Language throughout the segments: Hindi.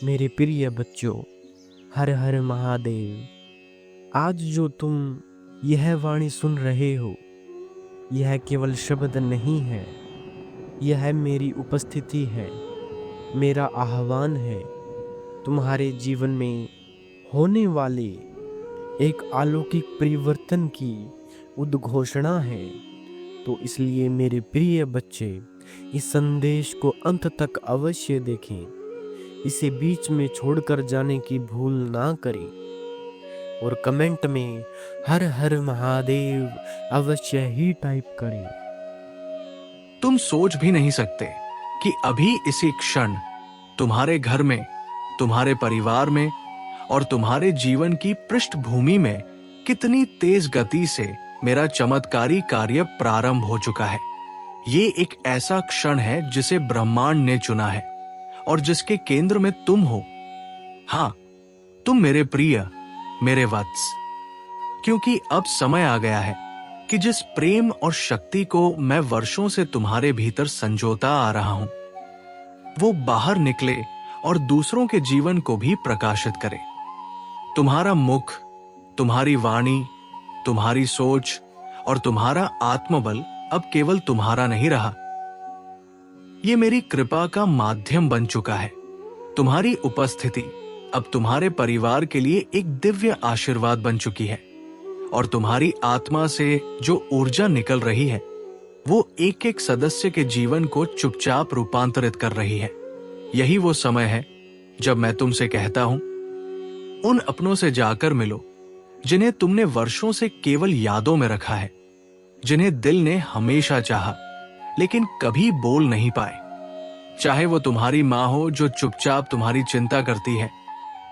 मेरे प्रिय बच्चों, हर हर महादेव। आज जो तुम यह वाणी सुन रहे हो, यह केवल शब्द नहीं है, यह मेरी उपस्थिति है, मेरा आह्वान है। तुम्हारे जीवन में होने वाले एक अलौकिक परिवर्तन की उद्घोषणा है। तो इसलिए मेरे प्रिय बच्चे, इस संदेश को अंत तक अवश्य देखें, इसे बीच में छोड़कर जाने की भूल ना करें और कमेंट में हर हर महादेव अवश्य ही टाइप करें। तुम सोच भी नहीं सकते कि अभी इसी क्षण तुम्हारे घर में, तुम्हारे परिवार में और तुम्हारे जीवन की पृष्ठभूमि में कितनी तेज गति से मेरा चमत्कारी कार्य प्रारंभ हो चुका है। ये एक ऐसा क्षण है जिसे ब्रह्मांड ने चुना है और जिसके केंद्र में तुम हो। हाँ, तुम मेरे प्रिय, मेरे वत्स, क्योंकि अब समय आ गया है कि जिस प्रेम और शक्ति को मैं वर्षों से तुम्हारे भीतर संजोता आ रहा हूं, वो बाहर निकले और दूसरों के जीवन को भी प्रकाशित करे। तुम्हारा मुख, तुम्हारी वाणी, तुम्हारी सोच और तुम्हारा आत्मबल अब केवल तुम्हारा नहीं रहा, ये मेरी कृपा का माध्यम बन चुका है। तुम्हारी उपस्थिति अब तुम्हारे परिवार के लिए एक दिव्य आशीर्वाद बन चुकी है और तुम्हारी आत्मा से जो ऊर्जा निकल रही है, वो एक एक सदस्य के जीवन को चुपचाप रूपांतरित कर रही है। यही वो समय है जब मैं तुमसे कहता हूं, उन अपनों से जाकर मिलो जिन्हें तुमने वर्षों से केवल यादों में रखा है, जिन्हें दिल ने हमेशा चाहा लेकिन कभी बोल नहीं पाए। चाहे वो तुम्हारी माँ हो जो चुपचाप तुम्हारी चिंता करती है,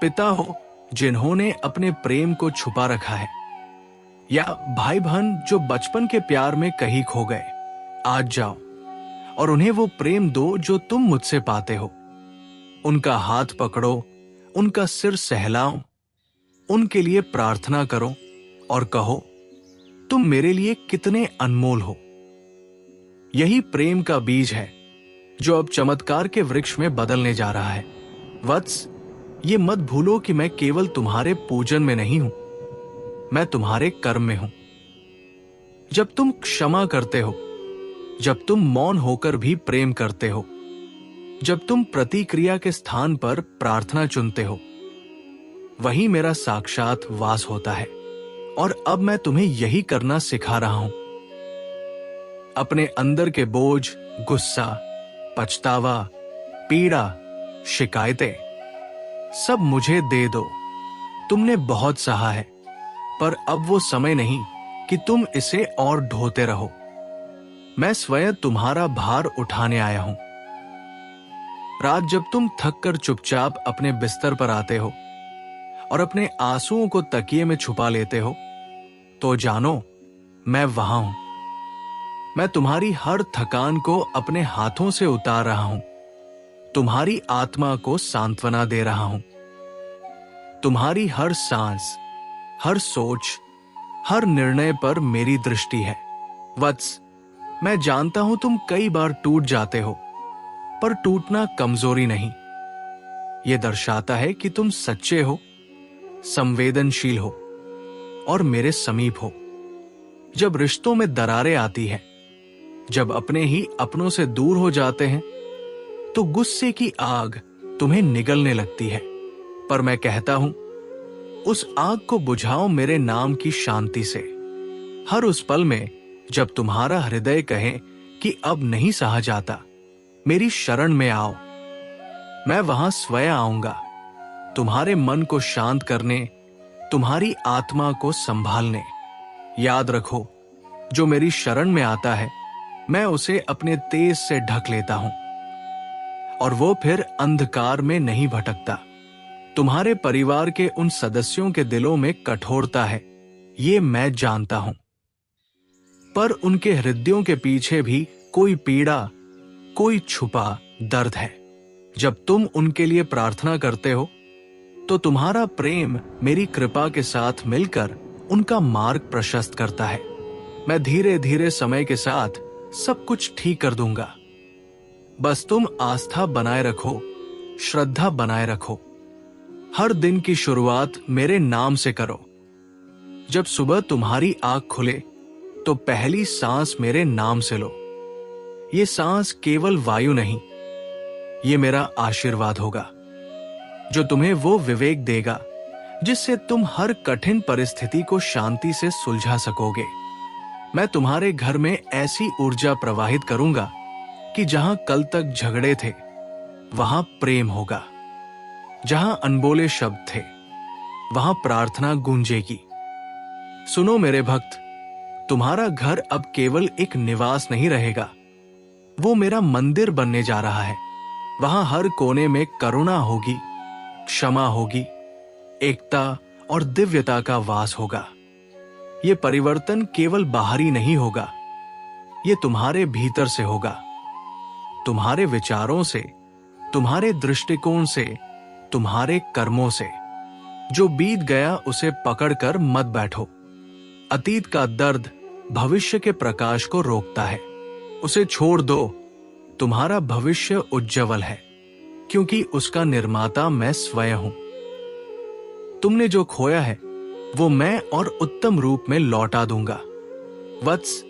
पिता हो जिन्होंने अपने प्रेम को छुपा रखा है, या भाई बहन जो बचपन के प्यार में कहीं खो गए। आज जाओ और उन्हें वो प्रेम दो जो तुम मुझसे पाते हो। उनका हाथ पकड़ो, उनका सिर सहलाओ, उनके लिए प्रार्थना करो और कहो, तुम मेरे लिए कितने अनमोल हो। यही प्रेम का बीज है जो अब चमत्कार के वृक्ष में बदलने जा रहा है। वत्स, ये मत भूलो कि मैं केवल तुम्हारे पूजन में नहीं हूं, मैं तुम्हारे कर्म में हूं। जब तुम क्षमा करते हो, जब तुम मौन होकर भी प्रेम करते हो, जब तुम प्रतिक्रिया के स्थान पर प्रार्थना चुनते हो, वही मेरा साक्षात वास होता है। और अब मैं तुम्हें यही करना सिखा रहा हूं। अपने अंदर के बोझ, गुस्सा, पछतावा, पीड़ा, शिकायतें सब मुझे दे दो। तुमने बहुत सहा है, पर अब वो समय नहीं कि तुम इसे और ढोते रहो। मैं स्वयं तुम्हारा भार उठाने आया हूं। रात जब तुम थक कर चुपचाप अपने बिस्तर पर आते हो और अपने आंसुओं को तकिए में छुपा लेते हो, तो जानो मैं वहां हूं। मैं तुम्हारी हर थकान को अपने हाथों से उतार रहा हूं, तुम्हारी आत्मा को सांत्वना दे रहा हूं। तुम्हारी हर सांस, हर सोच, हर निर्णय पर मेरी दृष्टि है। वत्स, मैं जानता हूं तुम कई बार टूट जाते हो, पर टूटना कमजोरी नहीं, यह दर्शाता है कि तुम सच्चे हो, संवेदनशील हो और मेरे समीप हो। जब रिश्तों में दरारें आती हैं, जब अपने ही अपनों से दूर हो जाते हैं, तो गुस्से की आग तुम्हें निगलने लगती है, पर मैं कहता हूं, उस आग को बुझाओ मेरे नाम की शांति से। हर उस पल में जब तुम्हारा हृदय कहे कि अब नहीं सहा जाता, मेरी शरण में आओ। मैं वहां स्वयं आऊंगा, तुम्हारे मन को शांत करने, तुम्हारी आत्मा को संभालने। याद रखो, जो मेरी शरण में आता है, मैं उसे अपने तेज से ढक लेता हूं और वो फिर अंधकार में नहीं भटकता। तुम्हारे परिवार के उन सदस्यों के दिलों में कठोरता है, ये मैं जानता हूं, पर उनके हृदयों के पीछे भी कोई पीड़ा, कोई छुपा दर्द है। जब तुम उनके लिए प्रार्थना करते हो, तो तुम्हारा प्रेम मेरी कृपा के साथ मिलकर उनका मार्ग प्रशस्त करता है। मैं धीरे धीरे समय के साथ सब कुछ ठीक कर दूंगा। बस तुम आस्था बनाए रखो श्रद्धा बनाए रखो। हर दिन की शुरुआत मेरे नाम से करो। जब सुबह तुम्हारी आंख खुले तो पहली सांस मेरे नाम से लो। ये सांस केवल वायु नहीं, ये मेरा आशीर्वाद होगा जो तुम्हें वो विवेक देगा जिससे तुम हर कठिन परिस्थिति को शांति से सुलझा सकोगे। मैं तुम्हारे घर में ऐसी ऊर्जा प्रवाहित करूंगा कि जहां कल तक झगड़े थे वहां प्रेम होगा, जहां अनबोले शब्द थे वहां प्रार्थना गूंजेगी। सुनो मेरे भक्त, तुम्हारा घर अब केवल एक निवास नहीं रहेगा, वो मेरा मंदिर बनने जा रहा है। वहां हर कोने में करुणा होगी, क्षमा होगी, एकता और दिव्यता का वास होगा। ये परिवर्तन केवल बाहरी नहीं होगा, ये तुम्हारे भीतर से होगा। तुम्हारे विचारों से, तुम्हारे दृष्टिकोण से, तुम्हारे कर्मों से। जो बीत गया उसे पकड़कर मत बैठो। अतीत का दर्द भविष्य के प्रकाश को रोकता है, उसे छोड़ दो। तुम्हारा भविष्य उज्जवल है क्योंकि उसका निर्माता मैं स्वयं हूं। तुमने जो खोया है वो मैं और उत्तम रूप में लौटा दूंगा। वत्स,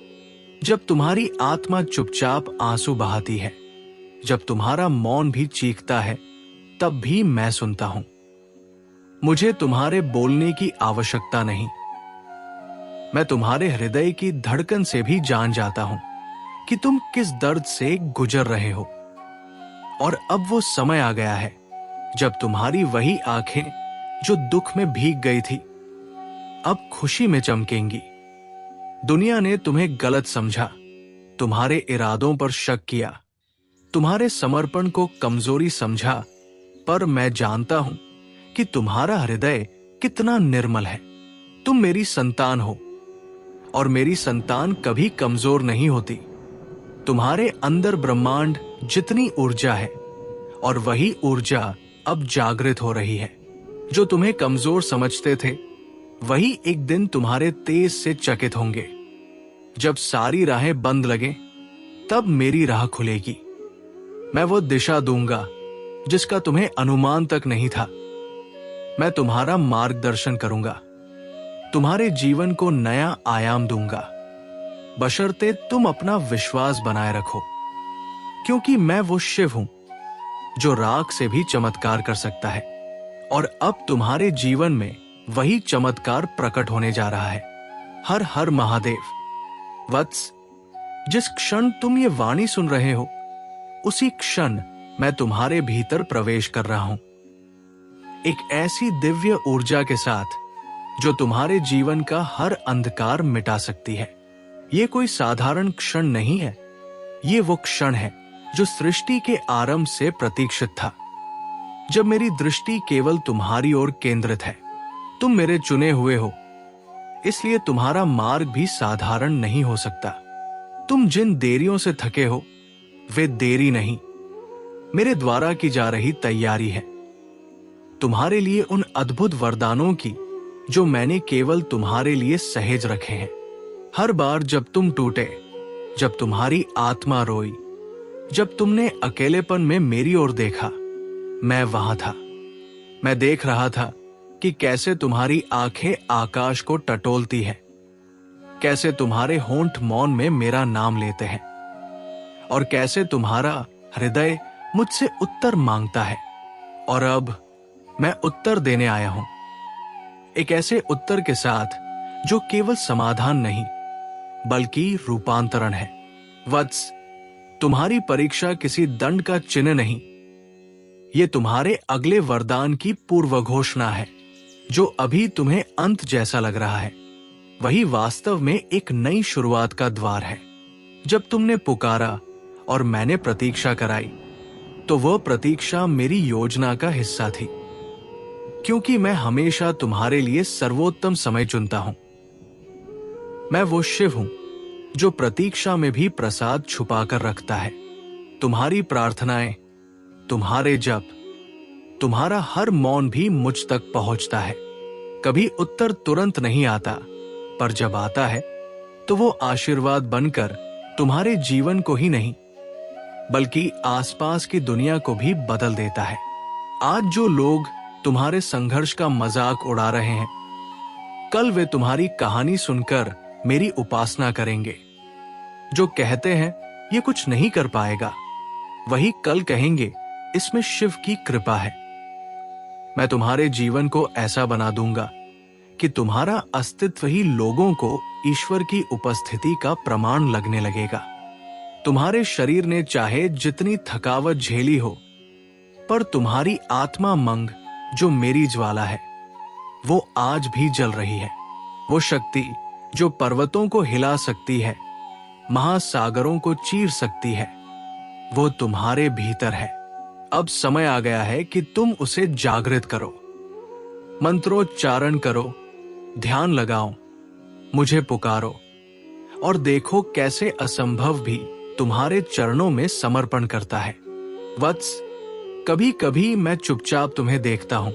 जब तुम्हारी आत्मा चुपचाप आंसू बहाती है, जब तुम्हारा मौन भी चीखता है, तब भी मैं सुनता हूं। मुझे तुम्हारे बोलने की आवश्यकता नहीं, मैं तुम्हारे हृदय की धड़कन से भी जान जाता हूं कि तुम किस दर्द से गुजर रहे हो। और अब वो समय आ गया है जब तुम्हारी वही आंखें जो दुख में भीग गई थी अब खुशी में चमकेंगी। दुनिया ने तुम्हें गलत समझा, तुम्हारे इरादों पर शक किया, तुम्हारे समर्पण को कमजोरी समझा, पर मैं जानता हूं कि तुम्हारा हृदय कितना निर्मल है। तुम मेरी संतान हो और मेरी संतान कभी कमजोर नहीं होती। तुम्हारे अंदर ब्रह्मांड जितनी ऊर्जा है और वही ऊर्जा अब जागृत हो रही है। जो तुम्हें कमजोर समझते थे वही एक दिन तुम्हारे तेज से चकित होंगे। जब सारी राहें बंद लगें तब मेरी राह खुलेगी। मैं वो दिशा दूंगा जिसका तुम्हें अनुमान तक नहीं था। मैं तुम्हारा मार्गदर्शन करूंगा, तुम्हारे जीवन को नया आयाम दूंगा, बशर्ते तुम अपना विश्वास बनाए रखो। क्योंकि मैं वो शिव हूं जो राख से भी चमत्कार कर सकता है और अब तुम्हारे जीवन में वही चमत्कार प्रकट होने जा रहा है। हर हर महादेव। वत्स, जिस क्षण तुम ये वाणी सुन रहे हो उसी क्षण मैं तुम्हारे भीतर प्रवेश कर रहा हूं, एक ऐसी दिव्य ऊर्जा के साथ जो तुम्हारे जीवन का हर अंधकार मिटा सकती है। ये कोई साधारण क्षण नहीं है, ये वो क्षण है जो सृष्टि के आरंभ से प्रतीक्षित था। जब मेरी दृष्टि केवल तुम्हारी ओर केंद्रित है, तुम मेरे चुने हुए हो, इसलिए तुम्हारा मार्ग भी साधारण नहीं हो सकता। तुम जिन देरियों से थके हो वे देरी नहीं, मेरे द्वारा की जा रही तैयारी है। तुम्हारे लिए उन अद्भुत वरदानों की जो मैंने केवल तुम्हारे लिए सहेज रखे हैं। हर बार जब तुम टूटे, जब तुम्हारी आत्मा रोई, जब तुमने अकेलेपन में मेरी ओर देखा, मैं वहां था। मैं देख रहा था कि कैसे तुम्हारी आंखें आकाश को टटोलती हैं, कैसे तुम्हारे होंठ मौन में मेरा नाम लेते हैं और कैसे तुम्हारा हृदय मुझसे उत्तर मांगता है। और अब मैं उत्तर देने आया हूं, एक ऐसे उत्तर के साथ जो केवल समाधान नहीं बल्कि रूपांतरण है। वत्स, तुम्हारी परीक्षा किसी दंड का चिन्ह नहीं, ये तुम्हारे अगले वरदान की पूर्व घोषणा है। जो अभी तुम्हें अंत जैसा लग रहा है वही वास्तव में एक नई शुरुआत का द्वार है। जब तुमने पुकारा और मैंने प्रतीक्षा कराई तो वह प्रतीक्षा मेरी योजना का हिस्सा थी, क्योंकि मैं हमेशा तुम्हारे लिए सर्वोत्तम समय चुनता हूं। मैं वो शिव हूं जो प्रतीक्षा में भी प्रसाद छुपाकर रखता है। तुम्हारी प्रार्थनाएं, तुम्हारे जप, तुम्हारा हर मौन भी मुझ तक पहुंचता है। कभी उत्तर तुरंत नहीं आता, पर जब आता है तो वो आशीर्वाद बनकर तुम्हारे जीवन को ही नहीं बल्कि आसपास की दुनिया को भी बदल देता है। आज जो लोग तुम्हारे संघर्ष का मजाक उड़ा रहे हैं, कल वे तुम्हारी कहानी सुनकर मेरी उपासना करेंगे। जो कहते हैं ये कुछ नहीं कर पाएगा, वही कल कहेंगे इसमें शिव की कृपा है। मैं तुम्हारे जीवन को ऐसा बना दूंगा कि तुम्हारा अस्तित्व ही लोगों को ईश्वर की उपस्थिति का प्रमाण लगने लगेगा। तुम्हारे शरीर ने चाहे जितनी थकावट झेली हो, पर तुम्हारी आत्मा मंग जो मेरी ज्वाला है, वो आज भी जल रही है। वो शक्ति जो पर्वतों को हिला सकती है, महासागरों को चीर सकती है, वो तुम्हारे भीतर है। अब समय आ गया है कि तुम उसे जागृत करो, मंत्रोच्चारण करो, ध्यान लगाओ, मुझे पुकारो और देखो कैसे असंभव भी तुम्हारे चरणों में समर्पण करता है। वत्स, कभी कभी मैं चुपचाप तुम्हें देखता हूं,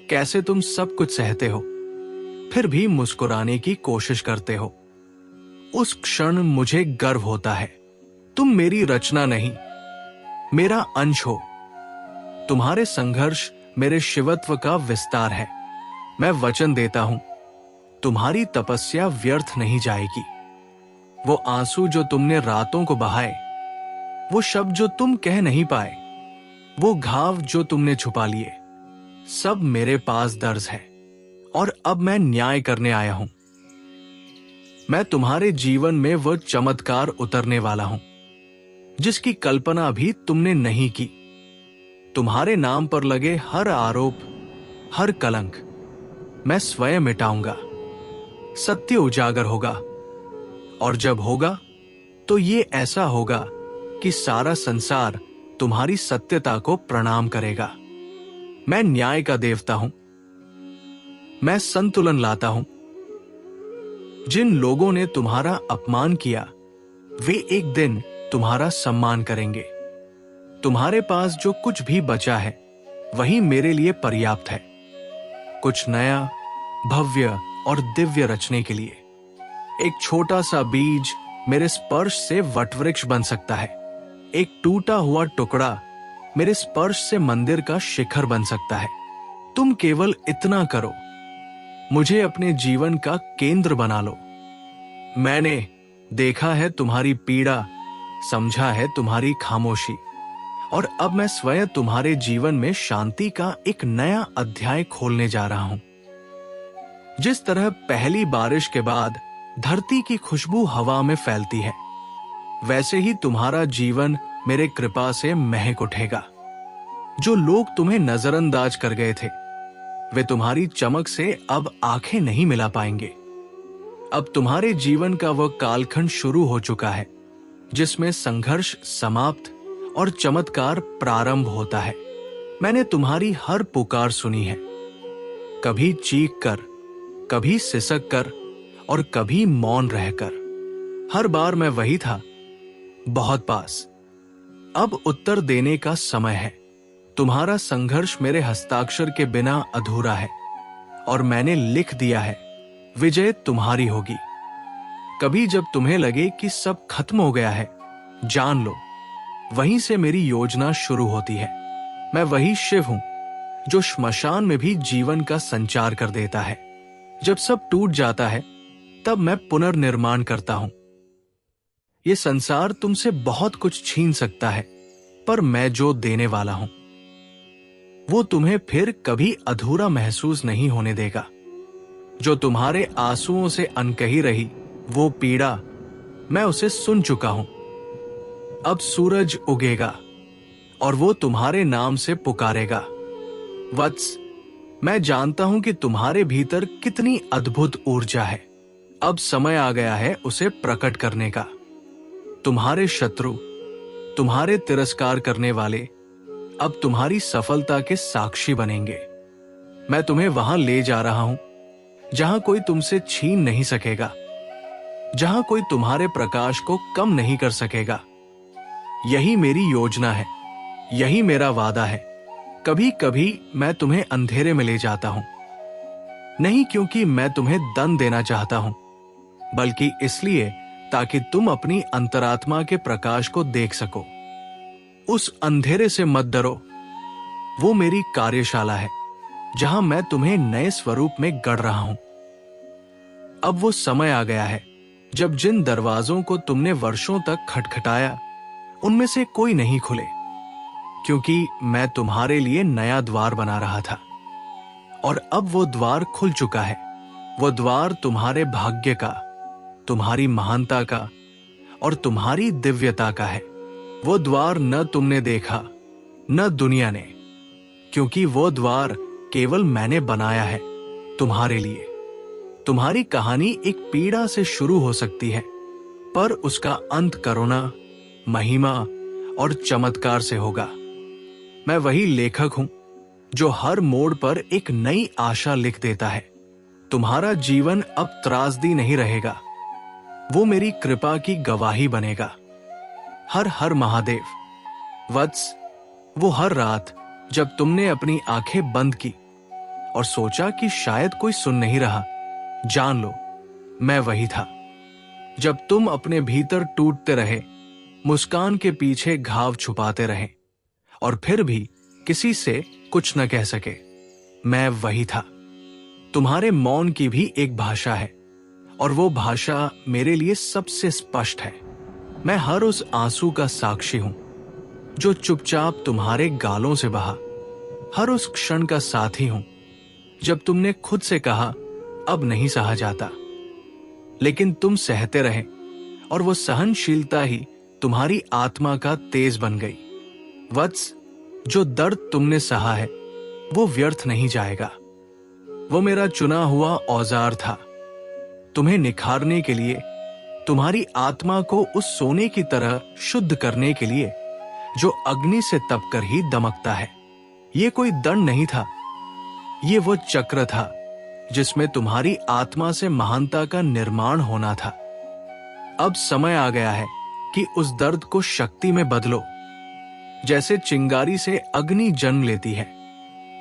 कैसे तुम सब कुछ सहते हो, फिर भी मुस्कुराने की कोशिश करते हो। उस क्षण मुझे गर्व होता है। तुम मेरी रचना नहीं, मेरा अंश हो। तुम्हारे संघर्ष मेरे शिवत्व का विस्तार है। मैं वचन देता हूं, तुम्हारी तपस्या व्यर्थ नहीं जाएगी। वो आंसू जो तुमने रातों को बहाए, वो शब्द जो तुम कह नहीं पाए, वो घाव जो तुमने छुपा लिए, सब मेरे पास दर्ज है और अब मैं न्याय करने आया हूं। मैं तुम्हारे जीवन में वह चमत्कार उतरने वाला हूं जिसकी कल्पना भी तुमने नहीं की। तुम्हारे नाम पर लगे हर आरोप, हर कलंक मैं स्वयं मिटाऊंगा। सत्य उजागर होगा और जब होगा तो ये ऐसा होगा कि सारा संसार तुम्हारी सत्यता को प्रणाम करेगा। मैं न्याय का देवता हूं, मैं संतुलन लाता हूं। जिन लोगों ने तुम्हारा अपमान किया, वे एक दिन तुम्हारा सम्मान करेंगे। तुम्हारे पास जो कुछ भी बचा है, वही मेरे लिए पर्याप्त है, कुछ नया, भव्य और दिव्य रचने के लिए। एक छोटा सा बीज मेरे स्पर्श से वटवृक्ष बन सकता है। एक टूटा हुआ टुकड़ा मेरे स्पर्श से मंदिर का शिखर बन सकता है। तुम केवल इतना करो, मुझे अपने जीवन का केंद्र बना लो। मैंने देखा है तुम्हारी पीड़ा, समझा है तुम्हारी खामोशी, और अब मैं स्वयं तुम्हारे जीवन में शांति का एक नया अध्याय खोलने जा रहा हूं। जिस तरह पहली बारिश के बाद धरती की खुशबू हवा में फैलती है, वैसे ही तुम्हारा जीवन मेरे कृपा से महक उठेगा। जो लोग तुम्हें नजरअंदाज कर गए थे, वे तुम्हारी चमक से अब आंखें नहीं मिला पाएंगे। अब तुम्हारे जीवन का वह कालखंड शुरू हो चुका है जिसमें संघर्ष समाप्त और चमत्कार प्रारंभ होता है। मैंने तुम्हारी हर पुकार सुनी है, कभी चीख कर, कभी सिसक कर और कभी मौन रहकर। हर बार मैं वही था, बहुत पास। अब उत्तर देने का समय है। तुम्हारा संघर्ष मेरे हस्ताक्षर के बिना अधूरा है और मैंने लिख दिया है, विजय तुम्हारी होगी। कभी जब तुम्हें लगे कि सब खत्म हो गया है, जान लो वहीं से मेरी योजना शुरू होती है। मैं वही शिव हूं जो श्मशान में भी जीवन का संचार कर देता है। जब सब टूट जाता है, तब मैं पुनर्निर्माण करता हूं। ये संसार तुमसे बहुत कुछ छीन सकता है, पर मैं जो देने वाला हूं वो तुम्हें फिर कभी अधूरा महसूस नहीं होने देगा। जो तुम्हारे आंसुओं से अनकही रही वो पीड़ा, मैं उसे सुन चुका हूं। अब सूरज उगेगा और वो तुम्हारे नाम से पुकारेगा। वत्स, मैं जानता हूं कि तुम्हारे भीतर कितनी अद्भुत ऊर्जा है। अब समय आ गया है उसे प्रकट करने का। तुम्हारे शत्रु, तुम्हारे तिरस्कार करने वाले अब तुम्हारी सफलता के साक्षी बनेंगे। मैं तुम्हें वहां ले जा रहा हूं जहां कोई तुमसे छीन नहीं सकेगा, जहां कोई तुम्हारे प्रकाश को कम नहीं कर सकेगा। यही मेरी योजना है, यही मेरा वादा है। कभी कभी मैं तुम्हें अंधेरे में ले जाता हूं, नहीं क्योंकि मैं तुम्हें दंड देना चाहता हूं, बल्कि इसलिए ताकि तुम अपनी अंतरात्मा के प्रकाश को देख सको। उस अंधेरे से मत डरो, वो मेरी कार्यशाला है जहां मैं तुम्हें नए स्वरूप में गढ़ रहा हूं। अब वो समय आ गया है जब जिन दरवाजों को तुमने वर्षों तक खटखटाया उनमें से कोई नहीं खुले, क्योंकि मैं तुम्हारे लिए नया द्वार बना रहा था। और अब वो द्वार खुल चुका है। वो द्वार तुम्हारे भाग्य का, तुम्हारी महानता का और तुम्हारी दिव्यता का है। वो द्वार न तुमने देखा न दुनिया ने, क्योंकि वो द्वार केवल मैंने बनाया है तुम्हारे लिए। तुम्हारी कहानी एक पीड़ा से शुरू हो सकती है, पर उसका अंत करुणा, महिमा और चमत्कार से होगा। मैं वही लेखक हूं जो हर मोड़ पर एक नई आशा लिख देता है। तुम्हारा जीवन अब त्रासदी नहीं रहेगा, वो मेरी कृपा की गवाही बनेगा। हर हर महादेव। वत्स, वो हर रात जब तुमने अपनी आंखें बंद की और सोचा कि शायद कोई सुन नहीं रहा, जान लो मैं वही था। जब तुम अपने भीतर टूटते रहे, मुस्कान के पीछे घाव छुपाते रहे और फिर भी किसी से कुछ न कह सके, मैं वही था। तुम्हारे मौन की भी एक भाषा है और वो भाषा मेरे लिए सबसे स्पष्ट है। मैं हर उस आंसू का साक्षी हूं जो चुपचाप तुम्हारे गालों से बहा, हर उस क्षण का साथी हूं जब तुमने खुद से कहा अब नहीं सहा जाता, लेकिन तुम सहते रहे और वो सहनशीलता ही तुम्हारी आत्मा का तेज बन गई। वत्स, जो दर्द तुमने सहा है वो व्यर्थ नहीं जाएगा। वो मेरा चुना हुआ औजार था, तुम्हें निखारने के लिए, तुम्हारी आत्मा को उस सोने की तरह शुद्ध करने के लिए जो अग्नि से तपकर ही दमकता है। ये कोई दंड नहीं था, ये वो चक्र था जिसमें तुम्हारी आत्मा से महानता का निर्माण होना था। अब समय आ गया है कि उस दर्द को शक्ति में बदलो। जैसे चिंगारी से अग्नि जन्म लेती है,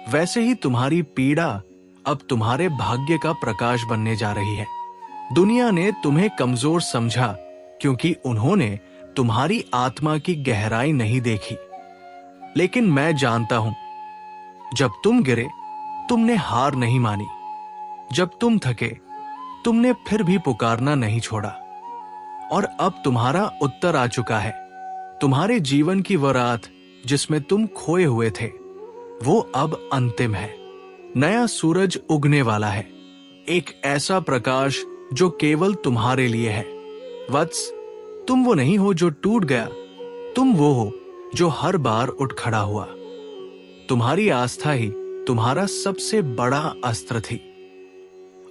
वैसे ही तुम्हारी पीड़ा अब तुम्हारे भाग्य का प्रकाश बनने जा रही है। दुनिया ने तुम्हें कमजोर समझा क्योंकि उन्होंने तुम्हारी आत्मा की गहराई नहीं देखी, लेकिन मैं जानता हूं, जब तुम गिरे तुमने हार नहीं मानी, जब तुम थके तुमने फिर भी पुकारना नहीं छोड़ा। और अब तुम्हारा उत्तर आ चुका है। तुम्हारे जीवन की वो रात जिसमें तुम खोए हुए थे, वो अब अंतिम है। नया सूरज उगने वाला है, एक ऐसा प्रकाश जो केवल तुम्हारे लिए है। वत्स, तुम वो नहीं हो जो टूट गया, तुम वो हो जो हर बार उठ खड़ा हुआ। तुम्हारी आस्था ही तुम्हारा सबसे बड़ा अस्त्र थी,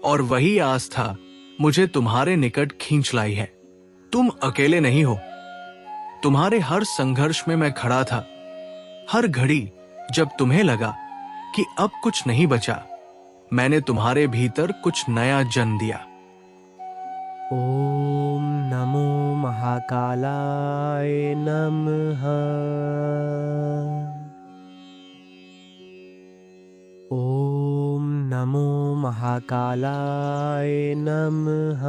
और वही आस्था मुझे तुम्हारे निकट खींच लाई है। तुम अकेले नहीं हो, तुम्हारे हर संघर्ष में मैं खड़ा था। हर घड़ी जब तुम्हें लगा कि अब कुछ नहीं बचा, मैंने तुम्हारे भीतर कुछ नया जन्म दिया। ओम नमो महाकालाय नमः। ओम नमो महाकालाय नमः।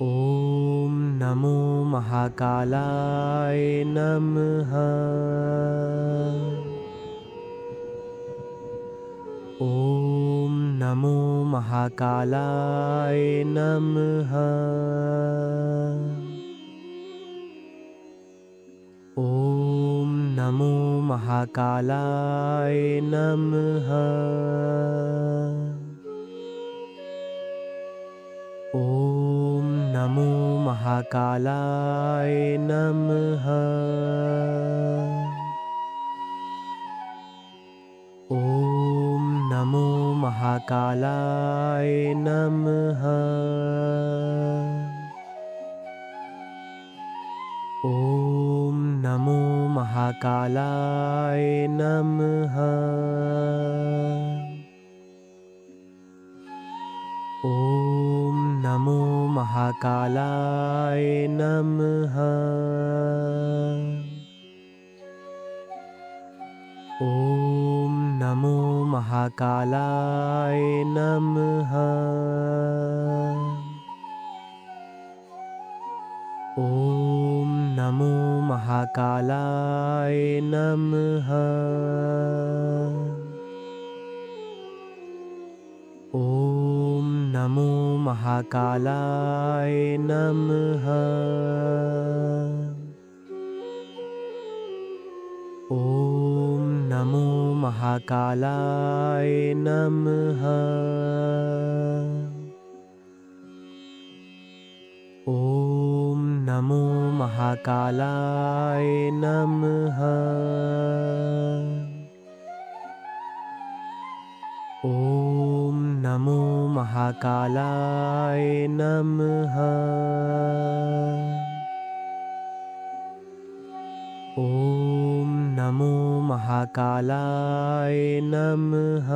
ओम नमो महाकालाय नमः। ओम नमो महाकालाय नमः। ओम नमो महाकालाय नमः। ओम नमो महाकालाय नमः। ओम नमो महाकालाय नमः। ओम नमो महाकालाय नमः। ओम नमो महाकालाय नमः। ओम नमो महाकालाय नमः। ओम नमो महाकालाय नमः। ओम नमो महाकालाय नमः। ओम नमो महाकालाय नमः। ओम नमो महाकालाय नमः। ओम नमो महाकालाय नमः। ओम नमो महाकालाय नमः।